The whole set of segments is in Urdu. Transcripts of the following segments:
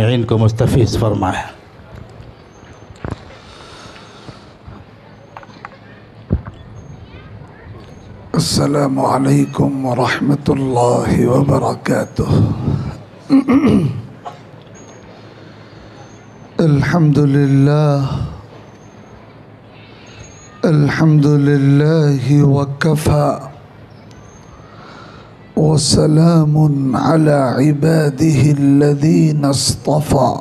سامعین کو مستفیض فرمائیں۔ السلام علیکم ورحمۃ اللہ وبرکاتہ۔ الحمد للہ وکفى وسلام على عباده الذين اصطفى،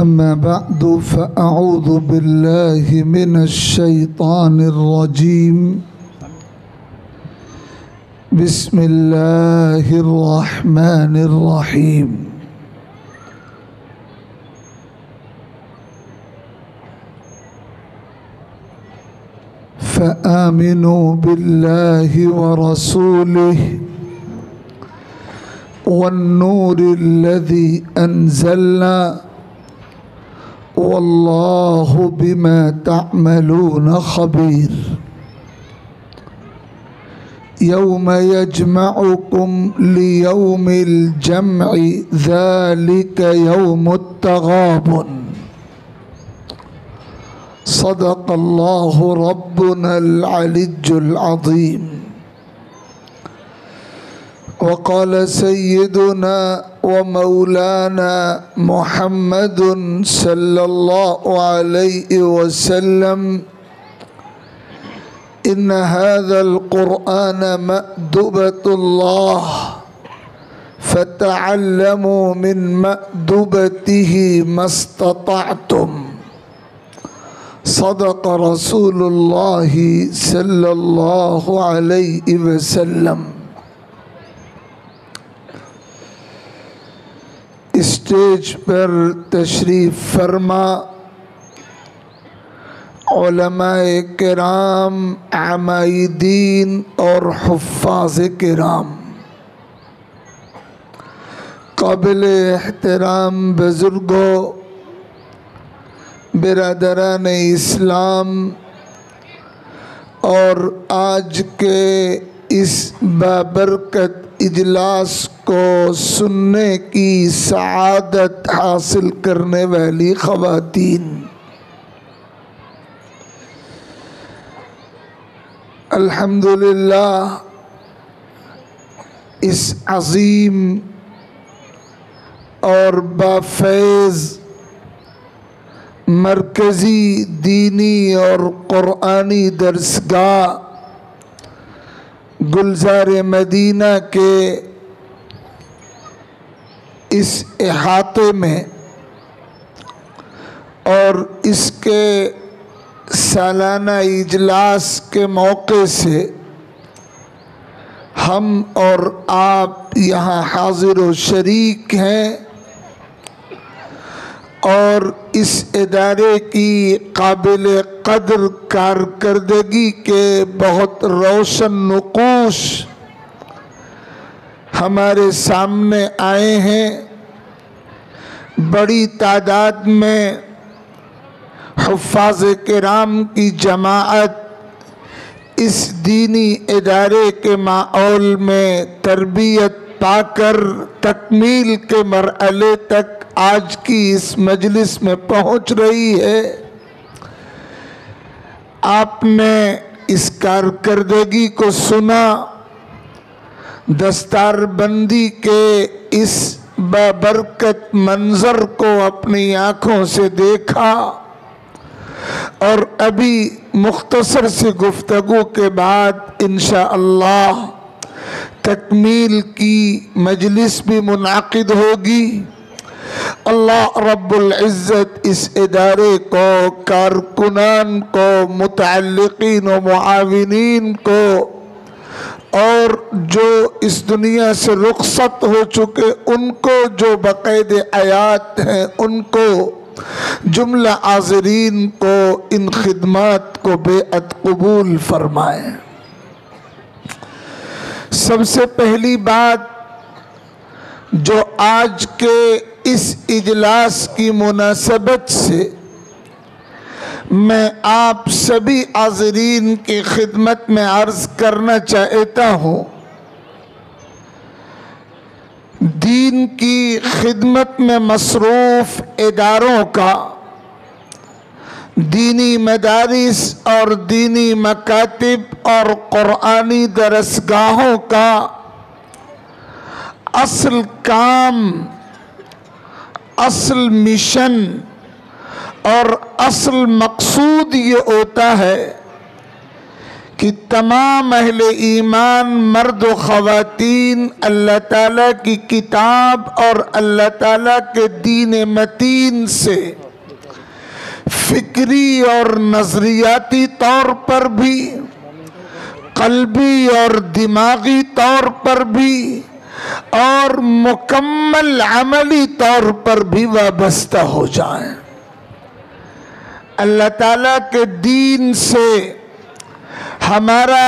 أما بعد فأعوذ بالله من الشيطان الرجيم، بسم الله الرحمن الرحيم۔ فآمنوا بالله ورسوله والنور الذي أنزلنا والله بما تعملون خبير۔ يوم يجمعكم ليوم الجمع ذلك يوم التغابن، صدق الله ربنا العلي العظيم۔ وقال سيدنا ومولانا محمد صلى الله عليه وسلم، إن هذا القرآن مأدبة الله فتعلموا من مأدبته ما استطعتم، صدق رسول اللہ صلی اللہ علیہ وسلم۔ اسٹیج پر تشریف فرما علماء کرام، عمائدین اور حفاظ کرام، قابل احترام بزرگوں، برادران اسلام، اور آج کے اس بابرکت اجلاس کو سننے کی سعادت حاصل کرنے والی خواتین، الحمدللہ اس عظیم اور بافیض مرکزی دینی اور قرآنی درسگاہ گلزار مدینہ کے اس احاطے میں اور اس کے سالانہ اجلاس کے موقع سے ہم اور آپ یہاں حاضر و شریک ہیں، اور اس ادارے کی قابل قدر کارکردگی کے بہت روشن نقوش ہمارے سامنے آئے ہیں۔ بڑی تعداد میں حفاظ کرام کی جماعت اس دینی ادارے کے ماحول میں تربیت پا کر تکمیل کے مرحلے تک آج کی اس مجلس میں پہنچ رہی ہے۔ آپ نے اس کارکردگی کو سنا، دستار بندی کے اس بابرکت منظر کو اپنی آنکھوں سے دیکھا، اور ابھی مختصر سی گفتگو کے بعد انشاءاللہ تکمیل کی مجلس بھی منعقد ہوگی۔ اللہ رب العزت اس ادارے کو، کارکنان کو، متعلقین و معاونین کو، اور جو اس دنیا سے رخصت ہو چکے ان کو، جو بقید حیات ہیں ان کو، جملہ حاضرین کو ان خدمات کو بیعت قبول فرمائیں۔ سب سے پہلی بات جو آج کے اس اجلاس کی مناسبت سے میں آپ سبھی حاضرین کی خدمت میں عرض کرنا چاہتا ہوں دین کی خدمت میں مصروف اداروں کا، دینی مدارس اور دینی مکاتب اور قرآنی درسگاہوں کا اصل کام، اصل مشن اور اصل مقصود یہ ہوتا ہے کہ تمام اہل ایمان مرد و خواتین اللہ تعالیٰ کی کتاب اور اللہ تعالیٰ کے دین متین سے فکری اور نظریاتی طور پر بھی، قلبی اور دماغی طور پر بھی اور مکمل عملی طور پر بھی وابستہ ہو جائیں۔ اللہ تعالیٰ کے دین سے ہمارا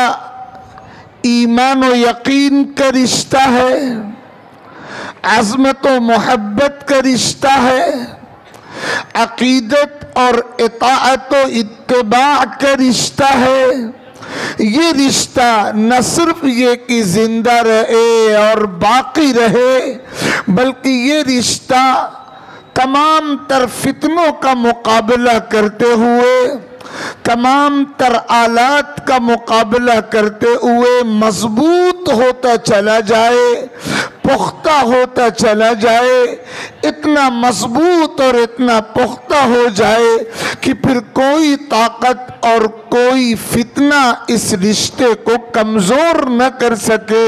ایمان و یقین کا رشتہ ہے، عظمت و محبت کا رشتہ ہے، عقیدت اور اطاعت و اتباع کا رشتہ ہے۔ یہ رشتہ نہ صرف یہ کہ زندہ رہے اور باقی رہے، بلکہ یہ رشتہ تمام تر فتنوں کا مقابلہ کرتے ہوئے، تمام تر آلات کا مقابلہ کرتے ہوئے مضبوط ہوتا چلا جائے، پختہ ہوتا چلا جائے، اتنا مضبوط اور اتنا پختہ ہو جائے کہ پھر کوئی طاقت اور کوئی فتنہ اس رشتے کو کمزور نہ کر سکے،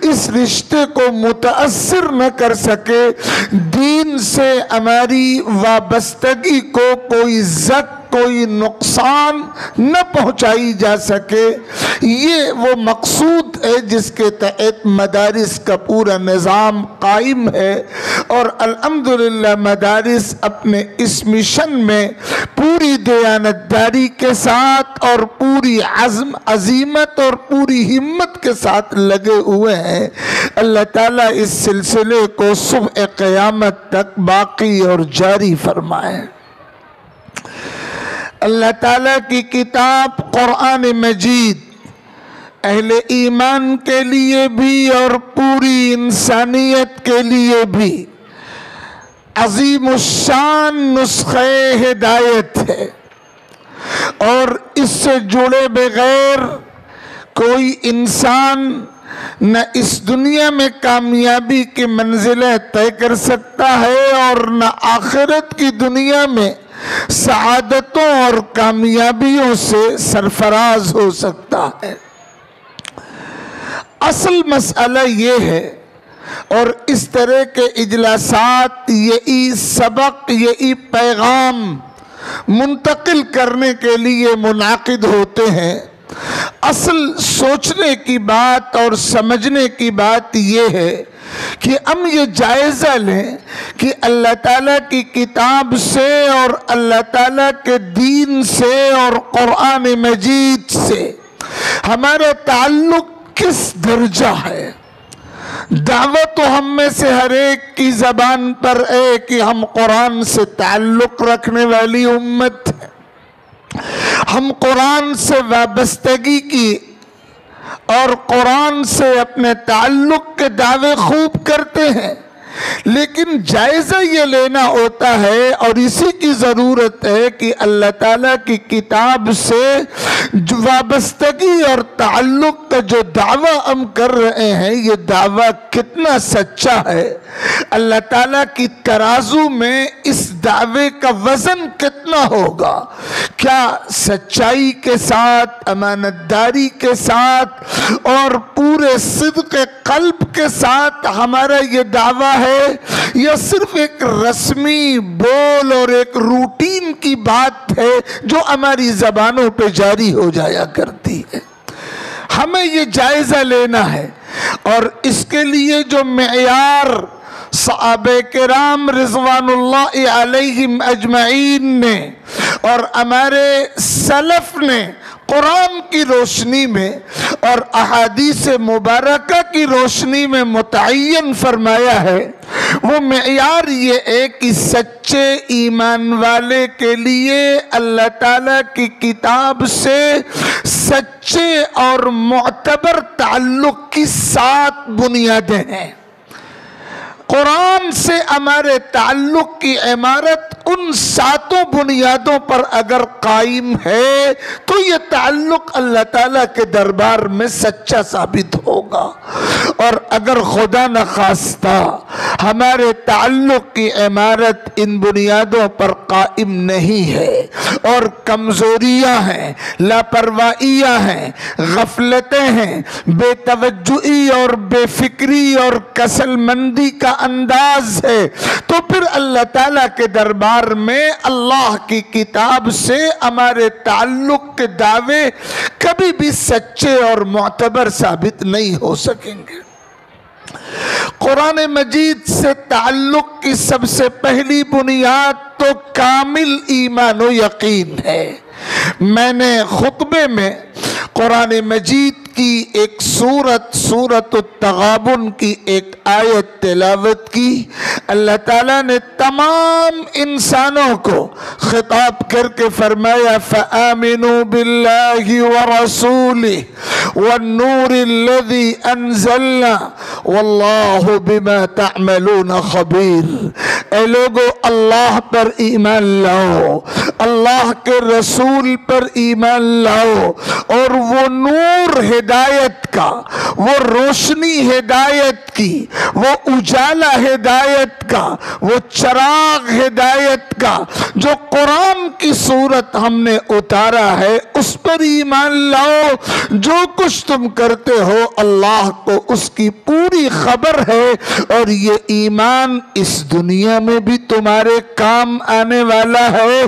اس رشتے کو متاثر نہ کر سکے، دین سے ہماری وابستگی کو کوئی زک، کوئی نقصان نہ پہنچائی جا سکے۔ یہ وہ مقصود ہے جس کے تحت مدارس کا پورا نظام قائم ہے، اور الحمدللہ مدارس اپنے اس مشن میں پوری دیانتداری کے ساتھ اور پوری عزیمت اور پوری ہمت کے ساتھ لگے ہوئے ہیں۔ اللہ تعالیٰ اس سلسلے کو صبح قیامت تک باقی اور جاری فرمائے۔ اللہ تعالیٰ کی کتاب قرآن مجید اہل ایمان کے لیے بھی اور پوری انسانیت کے لیے بھی عظیم الشان نسخہ ہدایت ہے، اور اس سے جڑے بغیر کوئی انسان نہ اس دنیا میں کامیابی کی منزلیں طے کر سکتا ہے اور نہ آخرت کی دنیا میں سعادتوں اور کامیابیوں سے سرفراز ہو سکتا ہے۔ اصل مسئلہ یہ ہے، اور اس طرح کے اجلاسات یہی سبق، یہی پیغام منتقل کرنے کے لیے منعقد ہوتے ہیں۔ اصل سوچنے کی بات اور سمجھنے کی بات یہ ہے کہ ہم یہ جائزہ لیں کہ اللہ تعالیٰ کی کتاب سے اور اللہ تعالیٰ کے دین سے اور قرآن مجید سے ہمارا تعلق کس درجہ ہے۔ دعوت تو ہم میں سے ہر ایک کی زبان پر ہے کہ ہم قرآن سے تعلق رکھنے والی امت ہے، ہم قرآن سے وابستگی کی اور قرآن سے اپنے تعلق کے دعوے خوب کرتے ہیں، لیکن جائزہ یہ لینا ہوتا ہے اور اسی کی ضرورت ہے کہ اللہ تعالیٰ کی کتاب سے وابستگی اور تعلق کا جو دعویٰ ہم کر رہے ہیں، یہ دعویٰ کتنا سچا ہے، اللہ تعالیٰ کی ترازو میں اس دعوے کا وزن کتنا ہوگا۔ کیا سچائی کے ساتھ، امانت داری کے ساتھ اور پورے صدق قلب کے ساتھ ہمارا یہ دعویٰ ہے، یا صرف ایک رسمی بول اور ایک روٹین کی بات ہے جو ہماری زبانوں پہ جاری ہو جایا کرتی ہے؟ ہمیں یہ جائزہ لینا ہے، اور اس کے لیے جو معیار صحابہ کرام رضوان اللہ علیہم اجمعین نے اور ہمارے سلف نے قرآن کی روشنی میں اور احادیث مبارکہ کی روشنی میں متعین فرمایا ہے، وہ معیار یہ ہے کہ سچے ایمان والے کے لیے اللہ تعالیٰ کی کتاب سے سچے اور معتبر تعلق کی 7 بنیادیں ہیں۔ قرآن سے ہمارے تعلق کی عمارت ان 7 بنیادوں پر اگر قائم ہے تو یہ تعلق اللہ تعالیٰ کے دربار میں سچا ثابت ہوگا، اور اگر خدا نخواستہ ہمارے تعلق کی عمارت ان بنیادوں پر قائم نہیں ہے اور کمزوریاں ہیں، لاپرواہیاں ہیں، غفلتیں ہیں، بے توجہی اور بے فکری اور کسل مندی کا انداز ہے، تو پھر اللہ تعالیٰ کے دربار میں اللہ کی کتاب سے ہمارے تعلق کے دعوے کبھی بھی سچے اور معتبر ثابت نہیں ہو سکیں گے۔ قرآن مجید سے تعلق کی سب سے پہلی بنیاد تو کامل ایمان و یقین ہے۔ میں نے خطبے میں قرآن مجید کی ایک سورت التغابن کی ایک آیت تلاوت کی۔ اللہ تعالیٰ نے تمام انسانوں کو خطاب کر کے فرمایا فَآمِنُوا بِاللَّهِ وَرَسُولِهِ وَالنُّورِ الَّذِي أَنزَلْنَا وَاللَّهُ بِمَا تَعْمَلُونَ خَبِيرٌ۔ اے لوگو اللہ پر ایمان لاؤ، اللہ کے رسول پر ایمان لاؤ، اور وہ نور ہدایت کا، وہ روشنی ہدایت کی، وہ اجالا ہدایت کا، وہ چراغ ہدایت کا جو قرآن کی صورت ہم نے اتارا ہے اس پر ایمان لاؤ۔ جو کچھ تم کرتے ہو اللہ کو اس کی پوری خبر ہے، اور یہ ایمان اس دنیا میں بھی تمہارے کام آنے والا ہے،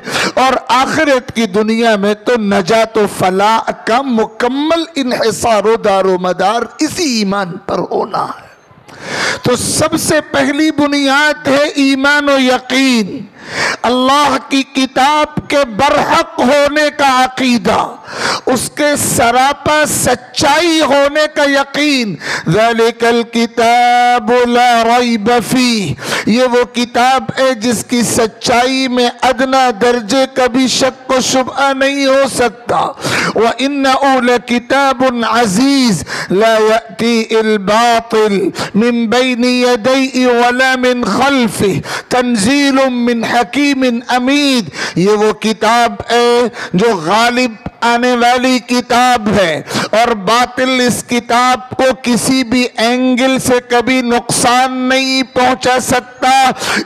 اور آخرت کی دنیا میں تو نجات و فلاح کا مکمل انحصار و دار و مدار اسی ایمان پر ہونا ہے۔ تو سب سے پہلی بنیاد ہے ایمان و یقین، اللہ کی کتاب کے برحق ہونے کا عقیدہ، اس کے سراپا سچائی ہونے کا یقین۔ ذَلِكَ الْكِتَابُ لَا رَيْبَ فِيهِ، یہ وہ کتاب ہے جس کی سچائی میں ادنا درجے کا بھی شک و شبہ نہیں ہو سکتا۔ وَإِنَّهُ لَكِتَابٌ عَزِيزٌ لَا يَأْتِي الْبَاطِلُ مِنْ بَيْنِ يَدَيْهِ وَلَا مِنْ خَلْفِهِ تَنزِيلٌ مِنْ حکیم امید، یہ وہ کتاب ہے جو غالب آنے والی کتاب ہے، اور باطل اس کتاب کو کسی بھی اینگل سے کبھی نقصان نہیں پہنچا سکتا،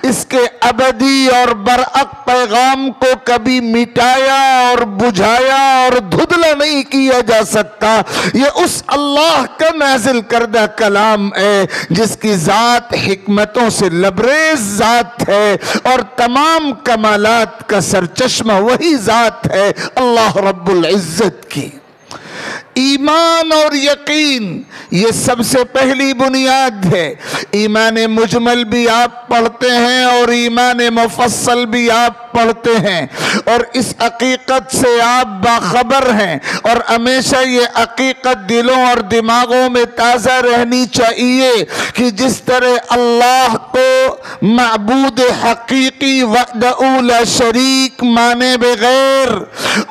اس کے ابدی اور برحق پیغام کو کبھی مٹایا اور بجھایا اور دھدلا نہیں کیا جا سکتا۔ یہ اس اللہ کا نازل کردہ کلام ہے جس کی ذات حکمتوں سے لبریز ذات ہے، اور تمام کمالات کا سرچشمہ وہی ذات ہے اللہ رب العزت کی۔ ایمان اور یقین یہ سب سے پہلی بنیاد ہے۔ ایمان مجمل بھی آپ پڑھتے ہیں اور ایمان مفصل بھی آپ پڑھتے ہیں، اور اس حقیقت سے آپ باخبر ہیں، اور ہمیشہ یہ حقیقت دلوں اور دماغوں میں تازہ رہنی چاہیے کہ جس طرح اللہ کو معبود حقیقی وحدہ لا شریک مانے بغیر،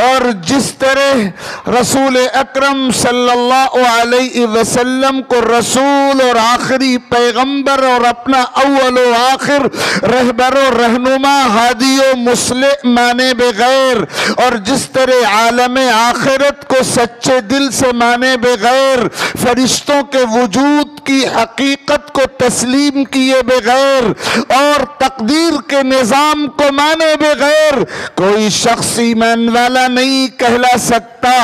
اور جس طرح رسول اکرم صلی اللہ علیہ وسلم کو رسول اور آخری پیغمبر اور اپنا اول و آخر رہبر و رہنما ہادی و مصلح مانے بغیر، اور جس طرح عالم آخرت کو سچے دل سے مانے بغیر، فرشتوں کے وجود کی حقیقت کو تسلیم کیے بغیر، اور تقدیر کے نظام کو مانے بغیر کوئی شخص ایمان والا نہیں کہلا سکتا۔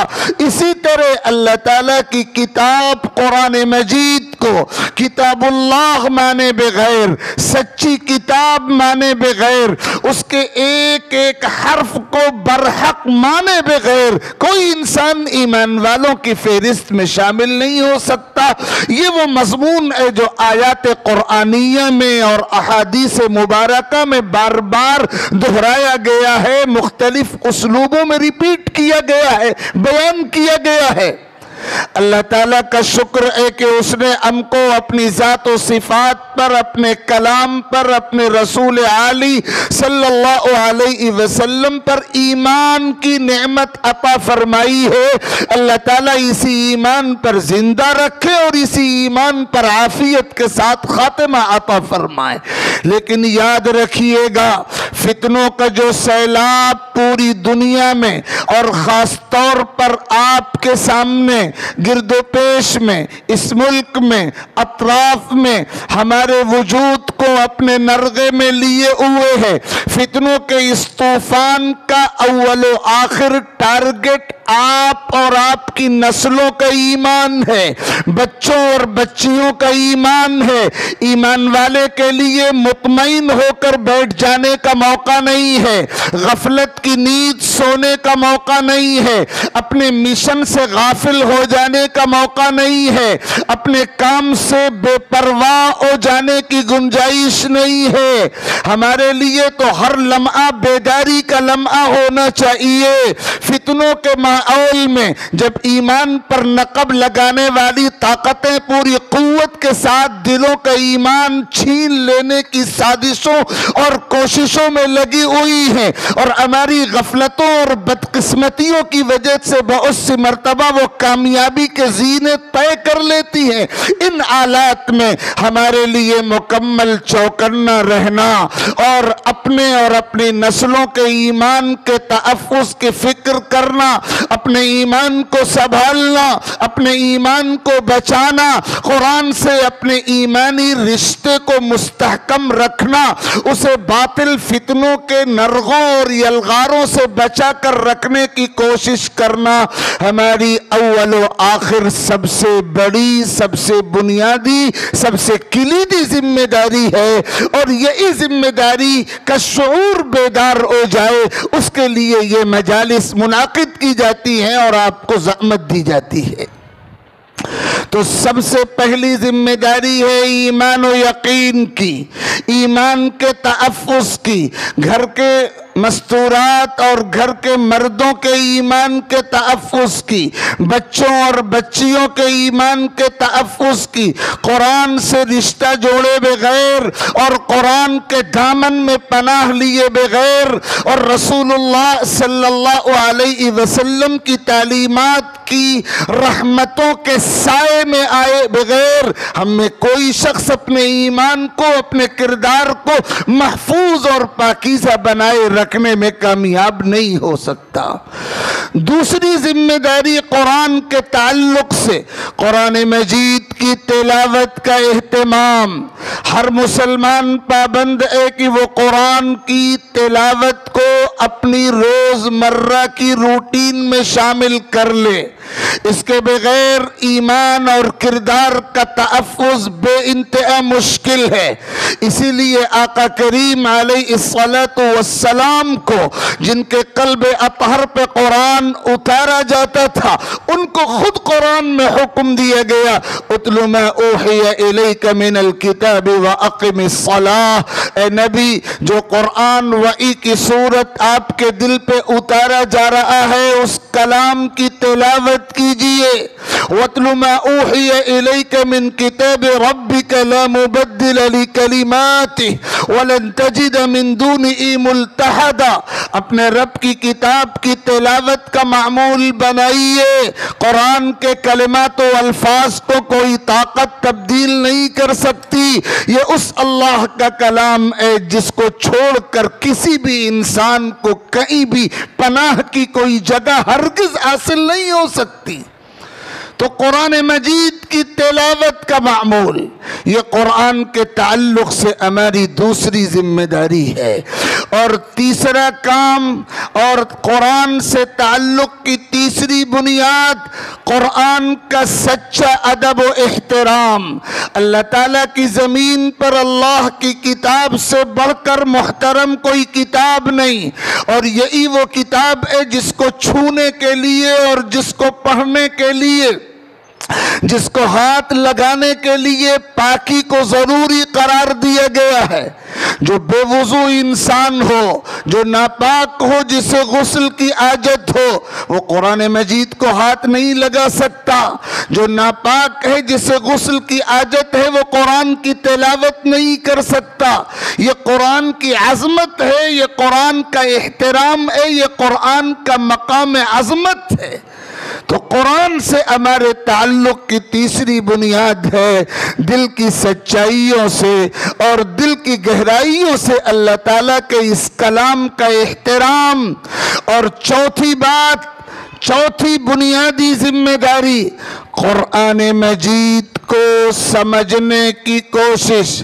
اسی طرح اللہ تعالیٰ کی کتاب قرآن مجید کو کتاب اللہ مانے بغیر، سچی کتاب مانے بغیر، اس کے ایک ایک حرف کو برحق مانے بغیر کوئی انسان ایمان والوں کی فہرست میں شامل نہیں ہو سکتا۔ یہ وہ مضمون ہے جو آیات قرآنیہ میں اور احادیث مبارکہ میں بار بار دہرایا گیا ہے، مختلف اسلوبوں میں ریپیٹ کیا گیا ہے، بیان کیا گیا ہے۔ اللہ تعالیٰ کا شکر ہے کہ اس نے ہم کو اپنی ذات و صفات پر، اپنے کلام پر، اپنے رسول عالی صلی اللہ علیہ وسلم پر ایمان کی نعمت عطا فرمائی ہے، اللہ تعالیٰ اسی ایمان پر زندہ رکھے اور اسی ایمان پر عافیت کے ساتھ خاتمہ عطا فرمائے۔ لیکن یاد رکھیے گا، فتنوں کا جو سیلاب پوری دنیا میں اور خاص طور پر آپ کے سامنے گرد و پیش میں، اس ملک میں، اطراف میں ہمارے وجود کو اپنے نرغے میں لیے ہوئے ہے، فتنوں کے اس طوفان کا اول و آخر ٹارگٹ آپ اور آپ کی نسلوں کا ایمان ہے، بچوں اور بچیوں کا ایمان ہے۔ ایمان والے کے لیے مطمئن ہو کر بیٹھ جانے کا موقع نہیں ہے، غفلت کی نیند سونے کا موقع نہیں ہے، اپنے مشن سے غافل ہو جانے کا موقع نہیں ہے، اپنے کام سے بے پرواہ ہو جانے کی گنجائش نہیں ہے۔ ہمارے لیے تو ہر لمحہ بیداری کا لمحہ ہونا چاہیے۔ فتنوں کے ماحول میں جب ایمان پر نقب لگانے والی طاقتیں پوری قوت کے ساتھ دلوں کا ایمان چھین لینے کی سازشوں اور کوششوں میں لگی ہوئی ہیں، اور ہماری غفلتوں اور بدقسمتیوں کی وجہ سے بہت سی مرتبہ وہ کامیابی کے زینے طے کر لیتی ہیں، ان حالات میں ہمارے لیے مکمل چوکنا رہنا اور اپنے اور اپنی نسلوں کے ایمان کے تحفظ کی فکر کرنا، اپنے ایمان کو سنبھالنا، اپنے ایمان کو بچانا، قرآن سے اپنے ایمانی رشتے کو مستحکم رکھنا، اسے باطل فتنوں کے نرغوں اور یلغاروں سے بچا کر رکھنے کی کوشش کرنا ہماری اول و آخر سب سے بڑی، سب سے بنیادی، سب سے کلیدی ذمہ داری ہے۔ اور یہی ذمہ داری کا شعور بیدار ہو جائے، اس کے لیے یہ مجالس منعقد کی جاتی ہیں اور آپ کو زحمت دی جاتی ہے۔ تو سب سے پہلی ذمہ داری ہے ایمان و یقین کی، ایمان کے تحفظ کی، گھر کے مستورات اور گھر کے مردوں کے ایمان کے تحفظ کی، بچوں اور بچیوں کے ایمان کے تحفظ کی، قرآن سے رشتہ جوڑے بغیر اور قرآن کے دامن میں پناہ لیے بغیر اور رسول اللہ صلی اللہ علیہ وسلم کی تعلیمات کی رحمتوں کے سائے میں آئے بغیر ہم میں کوئی شخص اپنے ایمان کو، اپنے کردار کو محفوظ اور پاکیزہ بنائے رکھنے میں کامیاب نہیں ہو سکتا۔ دوسری ذمہ داری قرآن کے تعلق سے قرآن مجید کی تلاوت کا اہتمام۔ ہر مسلمان پابند ہے کہ وہ قرآن کی تلاوت کو اپنی روزمرہ کی روٹین میں شامل کر لے، اس کے بغیر ایمان اور کردار کا تحفظ بے انتہا مشکل ہے۔ اسی لیے آقا کریم علیہ الصلاۃ والسلام کو جن کے قلب اطہر پہ قرآن اتارا جاتا تھا، ان کو خود قرآن میں حکم دیا گیا، اتل ما اوحی الیک من الکتاب واقم الصلاۃ۔ اے نبی، جو قرآن وحی کی صورت آپ کے دل پہ اتارا جا رہا ہے، اس کلام کی تلاوت کیجئے۔ وَاتْلُ مَا أُوحِيَ إِلَيْكَ مِنْ كِتَابِ رَبِّكَ لَا مُبَدِّلَ لِكَلِمَاتِهِ وَلَن تَجِدَ مِن دُونِهِ مُلْتَحَدًا۔ اپنے رب کی کتاب کی تلاوت کا معمول بنائیے۔ قرآن کے کلمات و الفاظ کو کوئی طاقت تبدیل نہیں کر سکتی۔ یہ اس اللہ کا کلام ہے جس کو چھوڑ کر کسی بھی انسان کو کہیں بھی پناہ کی کوئی جگہ ہرگز حاصل نہیں ہو سکتی۔ تو قرآن مجید کی تلاوت کا معمول یہ قرآن کے تعلق سے ہماری دوسری ذمہ داری ہے۔ اور تیسرا کام اور قرآن سے تعلق کی تیسری بنیاد قرآن کا سچا ادب و احترام۔ اللہ تعالیٰ کی زمین پر اللہ کی کتاب سے بڑھ کر محترم کوئی کتاب نہیں، اور یہی وہ کتاب ہے جس کو چھونے کے لیے اور جس کو پڑھنے کے لیے، جس کو ہاتھ لگانے کے لیے پاکی کو ضروری قرار دیا گیا ہے۔ جو بے وضو انسان ہو، جو ناپاک ہو، جسے غسل کی حاجت ہو، وہ قرآن مجید کو ہاتھ نہیں لگا سکتا۔ جو ناپاک ہے، جسے غسل کی حاجت ہے، وہ قرآن کی تلاوت نہیں کر سکتا۔ یہ قرآن کی عظمت ہے، یہ قرآن کا احترام ہے، یہ قرآن کا مقام عظمت ہے۔ تو قرآن سے ہمارے تعلق کی تیسری بنیاد ہے دل کی سچائیوں سے اور دل کی گہرائیوں سے اللہ تعالیٰ کے اس کلام کا احترام۔ اور چوتھی بات، چوتھی بنیادی ذمہ داری، قرآن مجید کو سمجھنے کی کوشش۔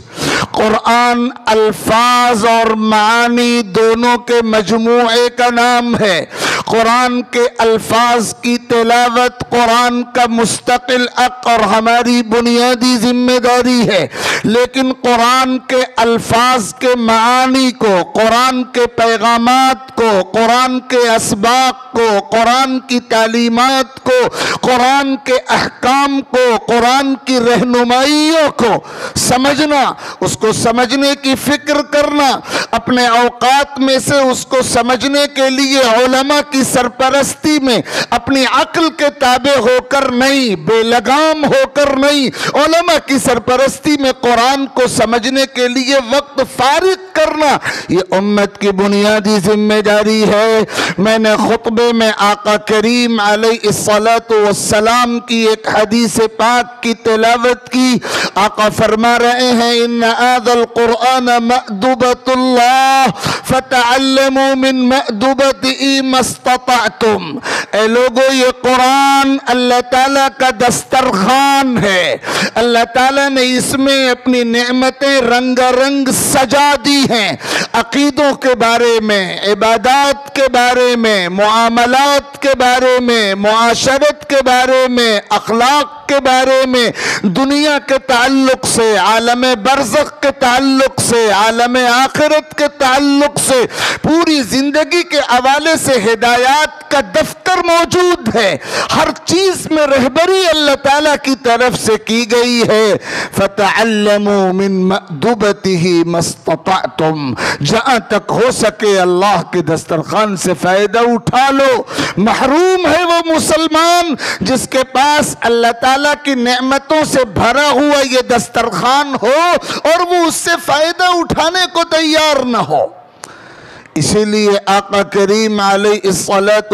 قرآن الفاظ اور معانی دونوں کے مجموعے کا نام ہے۔ قرآن کے الفاظ کی تلاوت قرآن کا مستقل حق اور ہماری بنیادی ذمہ داری ہے، لیکن قرآن کے الفاظ کے معانی کو، قرآن کے پیغامات کو، قرآن کے اسباق کو، قرآن کی تعلیمات کو، قرآن کے احکام کو، قرآن کی رہنمائیوں کو سمجھنا، اس کو سمجھنے کی فکر کرنا، اپنے اوقات میں سے اس کو سمجھنے کے لیے علماء کی سرپرستی میں اپنی عقل کے تابع ہو کر نہیں، بے لگام ہو کر نہیں، علماء کی سرپرستی میں قرآن کو سمجھنے کے لیے وقت فارغ کرنا، یہ امت کی بنیادی ذمہ داری ہے۔ میں نے خطبے میں آقا کریم علیہ الصلاۃ کی ایک حدیث پاک کی تلاوت کی۔ آقا فرما رہے ہیں ان هذا القرآن مأدبۃ اللہ فتعلموا من مأدبته ما استطعتم۔ اے لوگو، یہ قرآن اللہ تعالیٰ کا دسترخوان ہے۔ اللہ تعالیٰ نے اس میں اپنی نعمتیں رنگ رنگ سجا دی ہیں، عقیدوں کے بارے میں، عبادات کے بارے میں، معاملات کے بارے میں، معاشرت کے بارے میں، اخلاق کے بارے میں، دنیا کے تعلق سے، عالم برزخ کے تعلق سے، عالم آخرت کے تعلق سے، پوری زندگی کے حوالے سے ہدایات کا دفتر موجود ہے۔ ہر چیز میں رہبری اللہ تعالیٰ کی طرف سے کی گئی ہے۔ فَتَعَلَّمُوا مِن مَأْدُبَتِهِ مَا اسْتَطَعْتُمْ، جہاں تک ہو سکے اللہ کے دسترخوان سے فائدہ اٹھا لو۔ محروم ہے وہ مسلمان جس کے پاس اللہ تعالیٰ کی نعمتوں سے بھرا ہوا یہ دسترخوان ہو اور وہ اس سے فائدہ اٹھانے کو تیار نہ ہو۔ اسی لیے آقا کریم علیہ الصلاۃ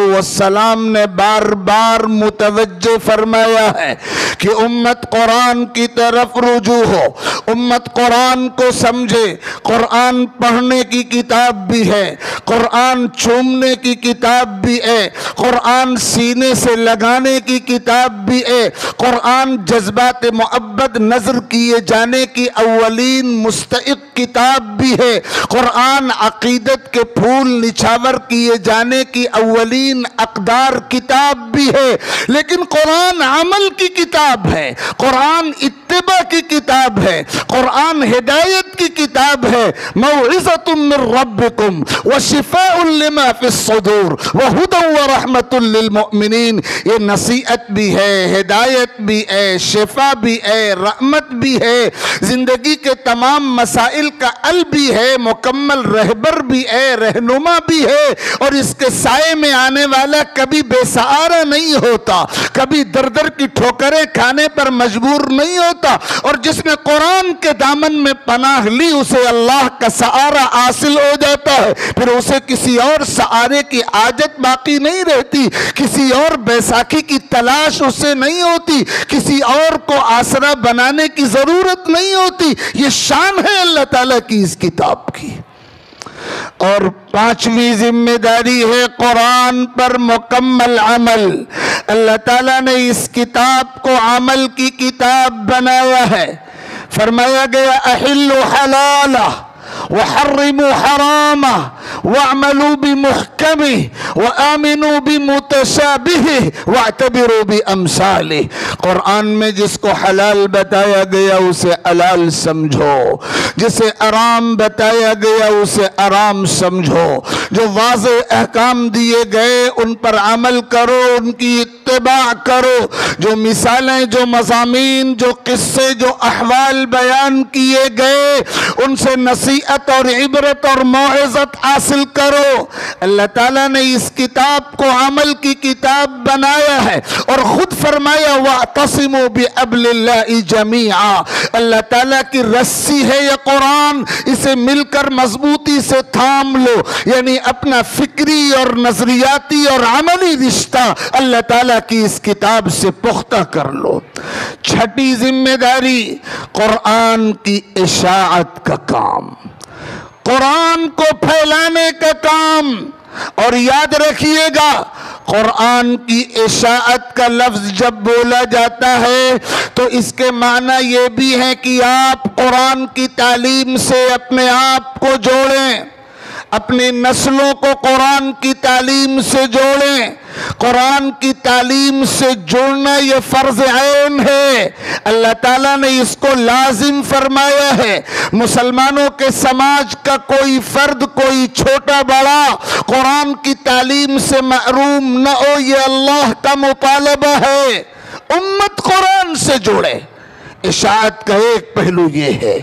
نے بار بار متوجہ فرمایا ہے کہ امت قرآن کی طرف رجوع ہو، امت قرآن کو سمجھے۔ قرآن پڑھنے کی کتاب بھی ہے، قرآن چومنے کی کتاب بھی ہے، قرآن سینے سے لگانے کی کتاب بھی ہے، قرآن جذبات محبت نظر کیے جانے کی اولین مستحق کتاب بھی ہے، قرآن عقیدت کے پھول نچھاور کیے جانے کی اولین اقدار کتاب بھی ہے، لیکن قرآن عمل کی کتاب ہے، قرآن اتباع کی کتاب ہے، قرآن ہدایت کی کتاب ہے۔ موعظۃ من ربکم وشفاء لما فی الصدور وہدی ورحمۃ للمؤمنین، یہ نصیحت بھی ہے، ہدایت بھی ہے، شفا بھی ہے، رحمت بھی ہے، زندگی کے تمام مسائل کا حل بھی ہے، مکمل رہبر بھی ہے، رہنما بھی ہے، اور اس کے سائے میں آنے والا کبھی بے سہارا نہیں ہوتا، کبھی در در کی ٹھوکریں کھانے پر مجبور نہیں ہوتا، اور جس نے قرآن کے دامن میں پناہ لی اسے اللہ کا سہارا حاصل ہو جاتا ہے، پھر اسے کسی اور سہارے کی حاجت باقی نہیں رہتی، کسی اور بیساکھی کی تلاش اسے نہیں ہوتی، کسی اور کو آسرا بنانے کی ضرورت نہیں ہوتی۔ یہ شان ہے اللہ تعالیٰ کی اس کتاب کی۔ اور پانچویں ذمہ داری ہے قرآن پر مکمل عمل۔ اللہ تعالیٰ نے اس کتاب کو عمل کی کتاب بنایا ہے۔ فرمایا گیا احلوا حلالہ وحرموا حرامہ واعملوا بمحکمہ وآمنوا بمتشابہہ واعتبروا بامثالہ۔ قرآن میں جس کو حلال بتایا گیا اسے حلال سمجھو، جسے حرام بتایا گیا اسے حرام سمجھو، جو واضح احکام دیے گئے ان پر عمل کرو، ان کی اتباع کرو. جو مثالیں، جو مضامین، جو قصے، جو احوال بیان کیے گئے ان سے نصیحت اور عبرت اور موعظت حاصل کرو. اللہ تعالیٰ نے اس کتاب کو عمل کی کتاب بنایا ہے اور خود فرمایا وَاعْتَصِمُوا بِحَبْلِ اللَّهِ جَمِيعًا. اللہ تعالیٰ کی رسی ہے یہ قرآن، اسے مل کر مضبوطی سے تھام لو. یعنی اپنا فکری اور نظریاتی اور عملی رشتہ اللہ تعالیٰ کی اس کتاب سے پختہ کر لو. چھٹی ذمہ داری قرآن کی اشاعت کا کام، قرآن کو پھیلانے کا کام. اور یاد رکھیے گا قرآن کی اشاعت کا لفظ جب بولا جاتا ہے تو اس کے معنی یہ بھی ہے کہ آپ قرآن کی تعلیم سے اپنے آپ کو جوڑیں، اپنی نسلوں کو قرآن کی تعلیم سے جوڑیں. قرآن کی تعلیم سے جوڑنا یہ فرض عین ہے. اللہ تعالیٰ نے اس کو لازم فرمایا ہے. مسلمانوں کے سماج کا کوئی فرد، کوئی چھوٹا بڑا قرآن کی تعلیم سے محروم نہ ہو، یہ اللہ کا مطالبہ ہے. امت قرآن سے جوڑے. اشاعت کا ایک پہلو یہ ہے.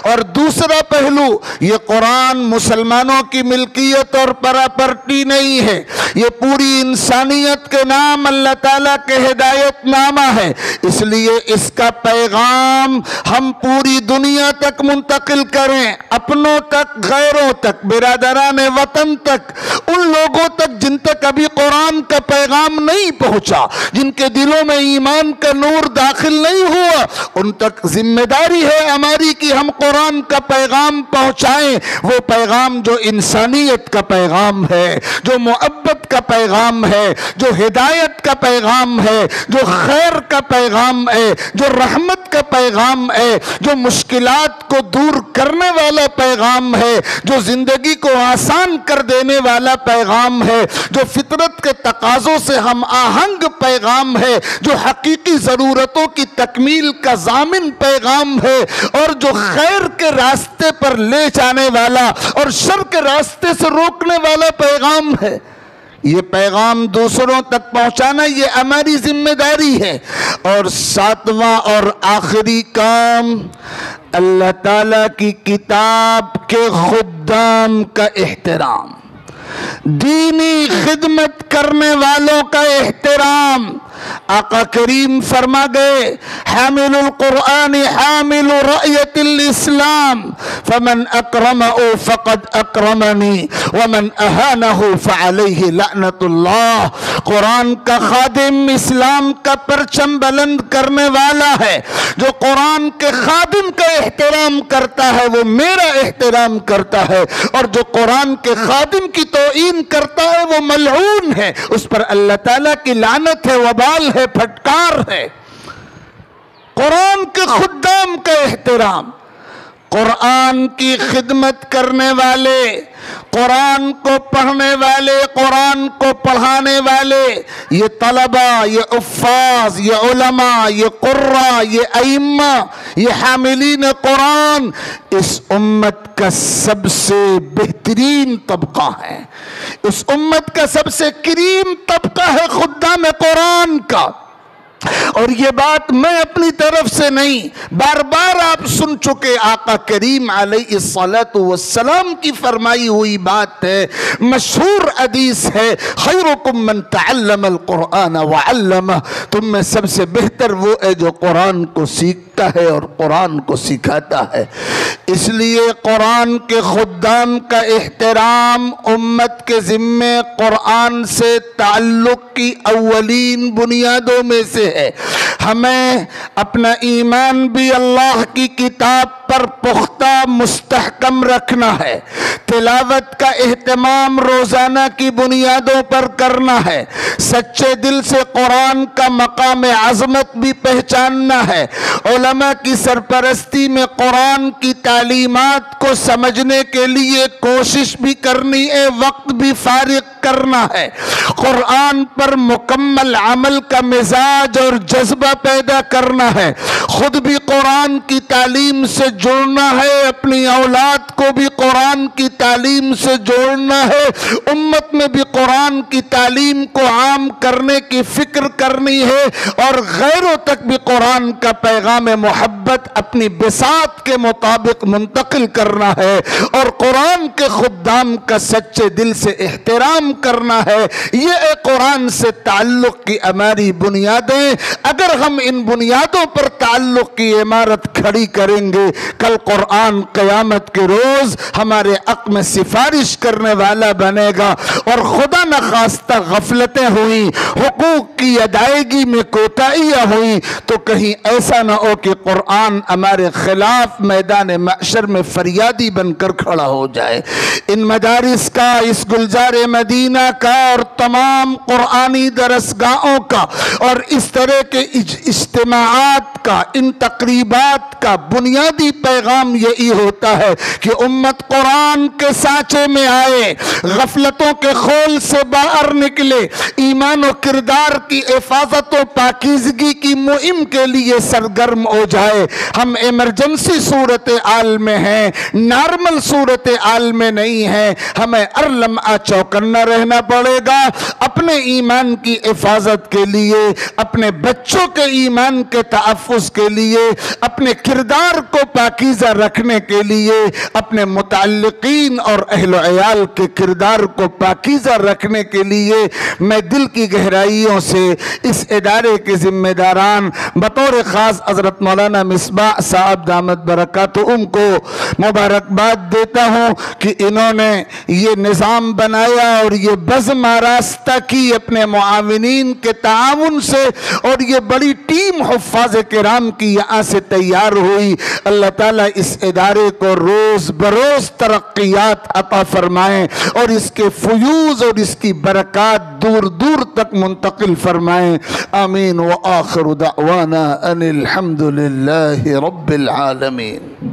اور دوسرا پہلو یہ قرآن مسلمانوں کی ملکیت اور پراپرٹی نہیں ہے، یہ پوری انسانیت کے نام اللہ تعالیٰ کے ہدایت نامہ ہے. اس لیے اس کا پیغام ہم پوری دنیا تک منتقل کریں، اپنوں تک، غیروں تک، برادران وطن تک، ان لوگوں تک جن تک ابھی قرآن کا پیغام نہیں پہنچا، جن کے دلوں میں ایمان کا نور داخل نہیں ہوا، ان تک ذمہ داری ہے ہماری کہ ہم قرآن کا پیغام پہنچائیں. وہ پیغام جو انسانیت کا پیغام ہے، جو محبت کا پیغام ہے، جو ہدایت کا پیغام ہے، جو خیر کا پیغام ہے، جو رحمت کا پیغام ہے، جو مشکلات کو دور کرنے والا پیغام ہے، جو زندگی کو آسان کر دینے والا پیغام ہے، جو فطرت کے تقاضوں سے ہم آہنگ پیغام ہے، جو حقیقی ضرورتوں کی تکمیل کا ضامن پیغام ہے، اور جو خیر کے راستے پر لے جانے والا اور شر کے راستے سے روکنے والا پیغام ہے. یہ پیغام دوسروں تک پہنچانا یہ ہماری ذمہ داری ہے. اور ساتواں اور آخری کام اللہ تعالیٰ کی کتاب کے خدام کا احترام، دینی خدمت کرنے والوں کا احترام. آقا کریم فرما گئے حامل القرآن حامل رأیت الاسلام فمن اکرمہ فقد اکرمنی ومن اہانہ فعلیہ لعنت اللہ. قرآن کا خادم اسلام کا پرچم بلند کرنے والا ہے. جو قرآن کے خادم کا احترام کرتا ہے وہ میرا احترام کرتا ہے، اور جو قرآن کے خادم کی توہین کرتا ہے وہ ملعون ہے، اس پر اللہ تعالیٰ کی لعنت ہے، وبال ہے، پھٹکار ہے. قرآن کے خدام کا احترام، قرآن کی خدمت کرنے والے، قرآن کو پڑھنے والے، قرآن کو پڑھانے والے، یہ طلباء، یہ حفاظ، یہ علماء، یہ قراء، یہ ائمہ، یہ حاملین قرآن اس امت کا سب سے بہترین طبقہ ہے. اس امت کا سب سے کریم طبقہ ہے خدام قرآن کا. اور یہ بات میں اپنی طرف سے نہیں، بار بار آپ سن چکے، آقا کریم علیہ السلام کی فرمائی ہوئی بات ہے، مشہور حدیث ہے، خیرکم من تعلم القرآن وعلمہ. تم میں سب سے بہتر وہ ہے جو قرآن کو سیکھتا ہے اور قرآن کو سکھاتا ہے. اس لیے قرآن کے خدام کا احترام امت کے ذمے قرآن سے تعلق کی اولین بنیادوں میں سے ہے. ہمیں اپنا ایمان بھی اللہ کی کتاب پر پختہ مستحکم رکھنا ہے. تلاوت کا اہتمام روزانہ کی بنیادوں پر کرنا ہے. سچے دل سے قرآن کا مقام عظمت بھی پہچاننا ہے. علماء کی سرپرستی میں قرآن کی تعلیمات کو سمجھنے کے لیے کوشش بھی کرنی ہے، وقت بھی فارغ کرنا ہے، قرآن پر مکمل عمل کا مزاج اور جذبہ پیدا کرنا ہے، خود بھی قرآن کی تعلیم سے جوڑنا ہے، اپنی اولاد کو بھی قرآن کی تعلیم سے جوڑنا ہے، امت میں بھی قرآن کی تعلیم کو عام کرنے کی فکر کرنی ہے، اور غیروں تک بھی قرآن کا پیغام محبت اپنی بساط کے مطابق منتقل کرنا ہے، اور قرآن کے خدام کا سچے دل سے احترام کرنا ہے۔ یہ قرآن سے تعلق کی ہماری بنیادیں، اگر ہم ان بنیادوں پر تعلق کی عمارت کھڑی کریں گے، کل قرآن قیامت کے روز ہمارے حق میں سفارش کرنے والا بنے گا، اور خدا نخواستہ غفلتیں ہوئیں، حقوق کی ادائیگی میں کوتاہیاں ہوئیں، تو کہیں ایسا نہ ہو کہ قرآن ہمارے خلاف میدان محشر میں فریادی بن کر کھڑا ہو جائے۔ ان مدارس کا، اس گلزار مدینہ کا، اور تمام قرآنی درسگاہوں کا، اور اس طرح کے اجتماعات کا، ان تقریبات کا بنیادی پیغام یہی ہوتا ہے کہ امت قرآن کے سانچے میں آئے، غفلتوں کے خول سے باہر نکلے، ایمان و کردار کی حفاظت و پاکیزگی کی مہم کے لیے سرگرم ہو جائے۔ ہم ایمرجنسی صورتحال میں ہیں، نارمل صورتحال میں نہیں ہیں، ہمیں ہر لمحہ چوکنا رہنا پڑے گا، اپنے ایمان کی حفاظت کے لیے، اپنے بچوں کے ایمان کے تحفظ کے لیے، اپنے کردار کو پاکیزہ رکھنے کے لیے، اپنے متعلقین اور اہل و عیال کے کردار کو پاکیزہ رکھنے کے لیے میں دل کی گہرائیوں سے اس ادارے کے ذمہ داران بطور خاص حضرت مولانا مصباح صاحب دامت برکاتہم کو مبارکباد دیتا ہوں کہ انہوں نے یہ نظام بنایا اور یہ بزم آراستہ کی اپنے معاونین کے تعاون سے، اور یہ بڑی ٹیم حفاظ کرام کی یہاں سے تیار ہوئی۔ اللہ تعالیٰ اس ادارے کو روز بروز ترقیات عطا فرمائیں، اور اس کے فیوز اور اس کی برکات دور دور تک منتقل فرمائیں۔ آمین۔ وآخر دعوانا ان الحمد للہ رب العالمین۔